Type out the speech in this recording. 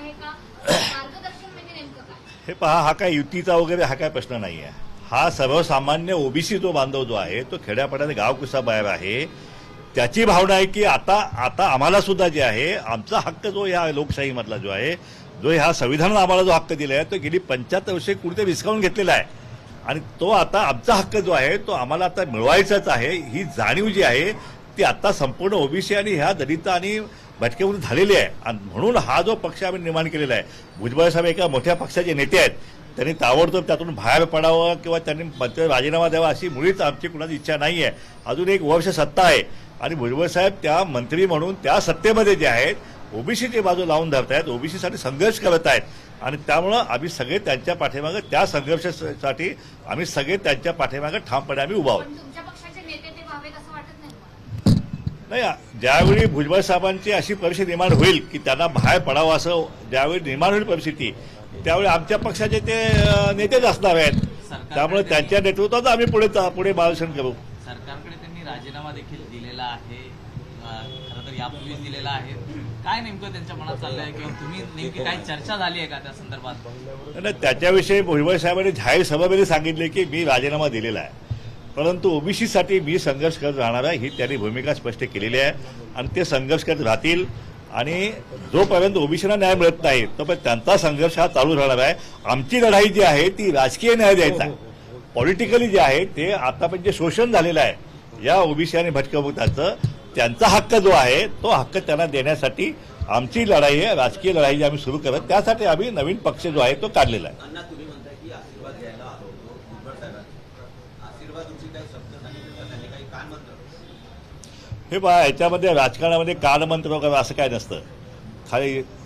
आहे का? मार्गदर्शन म्हणजे नेमकं काय? हे पहा, हा काय युतीचा वगैरे हा काय प्रश्न नाही आहे. हा सर्वसामान्य ओबीसी जो बांधव जो आहे तो खेड्यापाड्याने गावकुसा बाहेर आहे. त्याची भावना आहे की आता आम्हाला सुद्धा जे आहे आमचा हक्क जो या लोकशाहीमधला जो आहे, जो ह्या संविधानानं आम्हाला जो हक्क दिला आहे तो गेली 75 वर्षे कुठेतरी विस्कावून घेतलेला आहे आणि तो आता आमचा हक्क जो आहे तो आम्हाला आता मिळवायचाच आहे. ही जाणीव जी आहे ती आता संपूर्ण ओबीसी आणि ह्या दलित आणि भटक्यावरून झालेली आहे आणि म्हणून हा जो पक्ष आम्ही निर्माण केलेला आहे. भुजबळ साहेब एका मोठ्या पक्षाचे नेते आहेत. त्यांनी ताबडतोब त्यातून बाहेर पडावं किंवा त्यांनी राजीनामा द्यावा अशी मुळीच आमची कुणाची इच्छा नाही आहे. अजून एक वर्ष सत्ता आहे आणि भुजबळ साहेब त्या मंत्री म्हणून त्या सत्तेमध्ये जे आहेत ओबीसीची बाजू लावून धरत आहेत, ओबीसीसाठी संघर्ष करत आहेत आणि त्यामुळं आम्ही सगळे त्यांच्या पाठीमागे त्या संघर्षासाठी आम्ही सगळे त्यांच्या पाठीमागे ठामपणे आम्ही उभा आहोत. पण तुमच्या पक्षाचे नेते ते व्हावेत असं वाटत नाही तुम्हाला? नाही, ज्यावेळी भुजबळ साहेबांची अशी परिस्थिती निर्माण होईल की त्यांना बाहेर पडावं असं ज्यावेळी निर्माण होईल परिस्थिती, त्यावेळी आमच्या पक्षाचे ते नेतेच असणार आहेत. त्यामुळे त्यांच्या नेतृत्वात आम्ही पुढे मार्गदर्शन करू. सरकारकडे त्यांनी राजीनामा देखील दिलेला आहे, खरं तर यापूर्वीच दिलेला आहे. काय नेमकं त्यांच्या मनात चाललंय किंवा तुम्ही नेमकी काय चर्चा झाली आहे का त्या संदर्भात? नाही, त्याच्याविषयी भुजबळ साहेबांनी जाहीर सभामध्ये सांगितले की मी राजीनामा दिलेला आहे, परंतु ओबीसीसाठी मी संघर्ष करत राहणार आहे ही त्यांनी भूमिका स्पष्ट केलेली आहे आणि ते संघर्ष करत राहतील आणि जोपर्यंत ओबीसीला न्याय मिळत नाही तोपर्यंत त्यांचा संघर्ष हा चालू राहणार आहे. आमची लढाई जी आहे ती राजकीय न्याय द्यायचा आहे. पॉलिटिकली जे आहे ते आतापर्यंत जे शोषण झालेलं आहे या ओबीसी आणि भटक्या त्यांचा हक्क जो आहे तो हक्क त्यांना देण्यासाठी आमची लढाई आहे, राजकीय लढाई जी आम्ही सुरू करत त्यासाठी आम्ही नवीन पक्ष जो आहे तो काढलेला आहे. अण्णा, तुम्ही म्हणताय की आशीर्वाद घ्यायला आलो होतो भुजबळ साहेबांना. आशीर्वादची काही शब्द सांगितले का त्यांनी, काही कानमंत्र? हे पहा, याच्यामध्ये राजकारणामध्ये कानमंत्र वगैरे असं काय नसतं. खाली